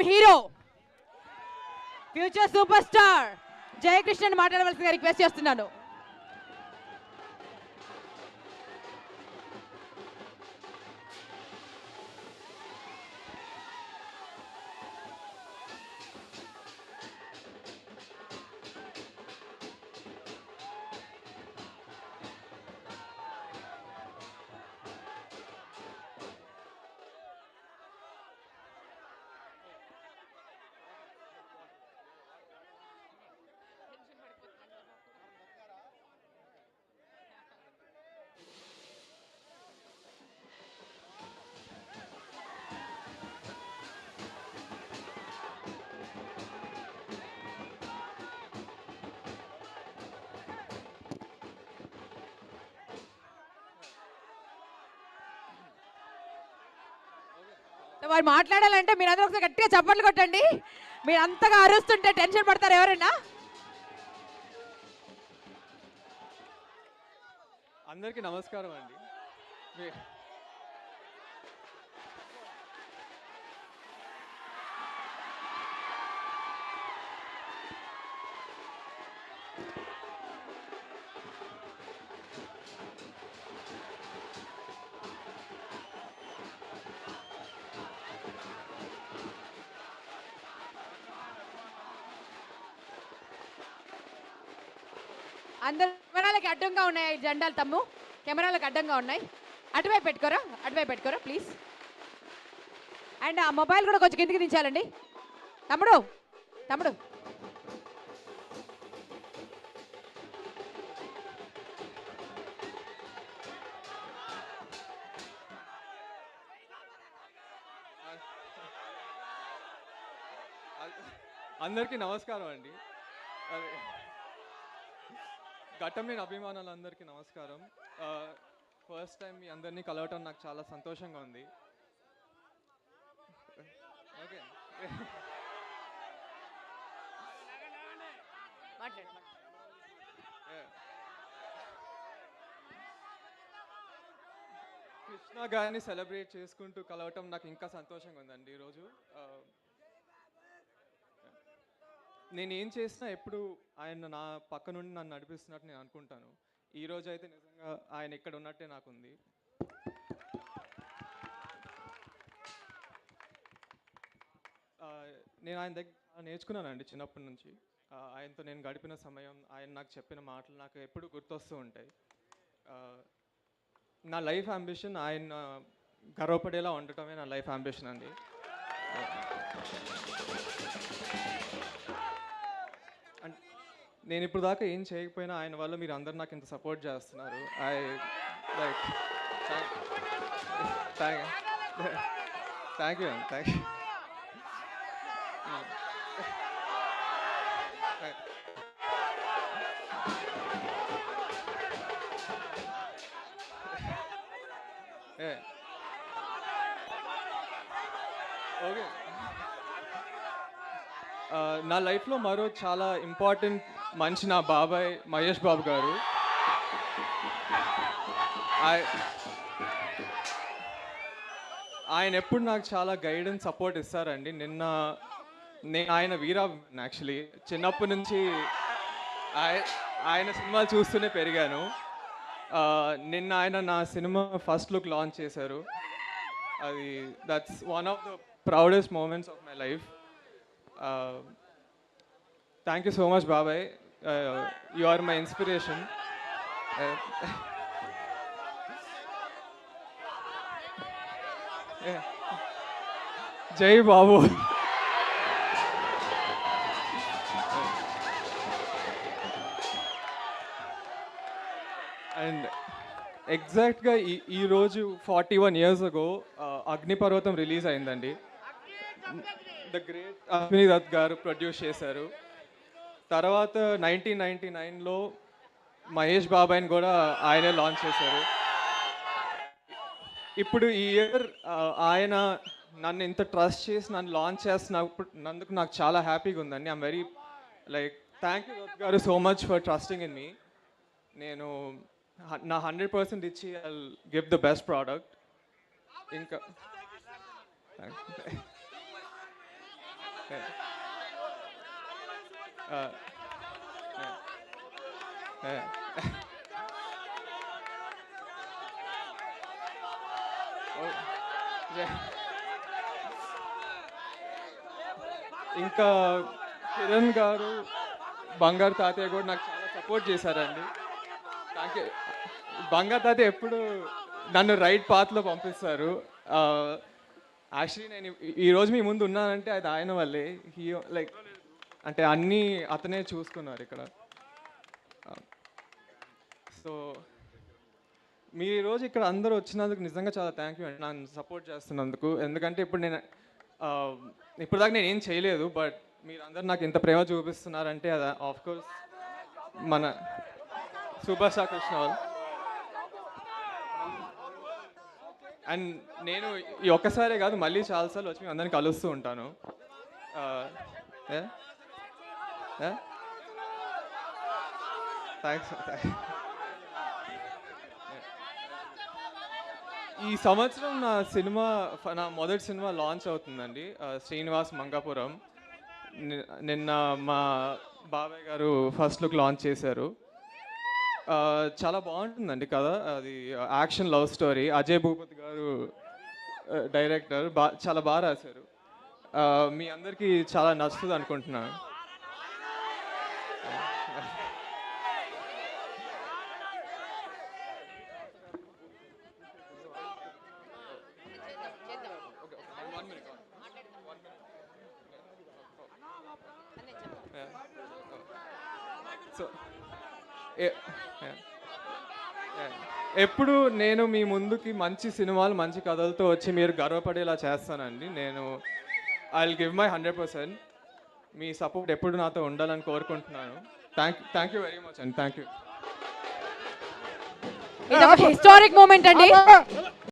Hero future super star జయకృష్ణని మాట్లాడవలసిందిగా request చేస్తున్నాను. వారు మాట్లాడాలంటే మీరు అందరూ ఒకసారి గట్టిగా చప్పట్లు కొట్టండి. మీరు అంతగా అరుస్తుంటే టెన్షన్ పడతారు ఎవరైనా. అందరికీ నమస్కారం అండి. అందరు కెమెరాలకి అడ్డంగా ఉన్నాయి జెండాలు తమ్ము, కెమెరాలకు అడ్డంగా ఉన్నాయి. అటువైపు పెట్టుకోరా ప్లీజ్. అండ్ ఆ మొబైల్ కూడా కొంచెం కిందికి దించాలండి. తమ్ముడు అందరికీ నమస్కారం అండి. ఘట్టమైన అభిమానులందరికీ నమస్కారం. ఫస్ట్ టైం మీ అందరినీ కలవటం నాకు చాలా సంతోషంగా ఉంది. ఓకే, కృష్ణ గారిని సెలబ్రేట్ చేసుకుంటూ కలవటం నాకు ఇంకా సంతోషంగా ఉందండి. ఈరోజు నేను ఏం చేసినా ఎప్పుడు ఆయన నా పక్క నుండి నన్ను నడిపిస్తున్నట్టు నేను అనుకుంటాను. ఈరోజు అయితే నిజంగా ఆయన ఇక్కడ ఉన్నట్టే నాకుంది. నేను ఆయన దగ్గర నేర్చుకున్నానండి చిన్నప్పటి నుంచి. ఆయనతో నేను గడిపిన సమయం, ఆయన నాకు చెప్పిన మాటలు నాకు ఎప్పుడు గుర్తొస్తూ ఉంటాయి. నా లైఫ్ అంబిషన్ ఆయన గర్వపడేలా ఉండటమే నా లైఫ్ అంబిషన్ అండి. నేను ఇప్పుడు దాకా ఏం చేయకపోయినా ఆయన వల్ల మీరు అందరు నాకు ఇంత సపోర్ట్ చేస్తున్నారు. థ్యాంక్ యూ అండి. Thank you. ఓకే, నా లైఫ్లో మరో చాలా ఇంపార్టెంట్ మనిషి నా బాబాయ్ మహేష్ బాబు గారు. ఆయన ఎప్పుడు నాకు చాలా గైడెన్స్ సపోర్ట్ ఇస్తారండి. నేను ఆయన వీరా యాక్చువల్లీ చిన్నప్పటి నుంచి ఆయన సినిమాలు చూస్తూనే పెరిగాను. నిన్న ఆయన నా సినిమా ఫస్ట్ లుక్ లాంచ్ చేశారు. అది that's one of the proudest moments of my life. Thank you so much, Babai. You are my inspiration. Jai Babu. And ఎగ్జాక్ట్గా ఈరోజు 41 years ago అగ్నిపర్వతం రిలీజ్ అయిందండి. ద గ్రేట్ అశ్విని దత్ గారు ప్రొడ్యూస్ చేశారు. తర్వాత 1999లో మహేష్ బాబాయ్ని కూడా ఆయనే లాంచ్ చేశారు. ఇప్పుడు ఈ ఇయర్ ఆయన నన్ను ఇంత ట్రస్ట్ చేసి నన్ను లాంచ్ చేస్తున్నందుకు నాకు చాలా హ్యాపీగా ఉందండి. I'm very thank you Dutt గారు so much for trusting in me. నేను నా 100% ఇచ్చి I will give the best product. ఇంకా ఇంకా కిరణ్ గారు, బంగారు తాతయ్య కూడా నాకు చాలా సపోర్ట్ చేశారండి. Thank you. బంగారు తాతయ్య ఎప్పుడు నన్ను రైట్ పాత్లో పంపిస్తారు. యాక్చువల్లీ నేను ఈరోజు మీ ముందు ఉన్నానంటే అది ఆయన వల్లే. లైక్ అంటే అన్నీ అతనే చూసుకున్నారు ఇక్కడ. సో మీరు ఈరోజు ఇక్కడ అందరూ వచ్చినందుకు నిజంగా చాలా థ్యాంక్ యూ అండి, నన్ను సపోర్ట్ చేస్తున్నందుకు. ఎందుకంటే ఇప్పుడు నేను ఇప్పుడు దాకా నేను ఏం చేయలేదు, బట్ మీరందరూ నాకు ఇంత ప్రేమ చూపిస్తున్నారంటే అది ఆఫ్కోర్స్ మన సూపర్ స్టార్ కృష్ణ వాళ్ళు. అండ్ నేను ఈ ఒక్కసారే కాదు, మళ్ళీ చాలాసార్లు వచ్చి మీ అందరిని కలుస్తూ ఉంటాను. థ్యాంక్స్. ఈ సంవత్సరం నా మొదటి సినిమా లాంచ్ అవుతుందండి, శ్రీనివాస్ మంగాపురం. నిన్న మా బాబాయ్ గారు ఫస్ట్ లుక్ లాంచ్ చేశారు. చాలా బాగుంటుందండి కదా, అది action love story. Ajay Bhupathi గారు డైరెక్టర్, చాలా బాగా రాశారు. మీ అందరికీ చాలా నచ్చుతుంది అనుకుంటున్నాను. సో ఎప్పుడు నేను మీ ముందుకి మంచి సినిమాలు, మంచి కథలతో వచ్చి మీరు గర్వపడేలా చేస్తానండి. నేను I will give my 100%. Me support ఎప్పుడు నాతో ఉండాలని కోరుకుంటున్నాను. థ్యాంక్ యూ వెరీ మచ్ అండి. Thank you. ఇది ఒక హిస్టారిక్ మూమెంట్ అండి.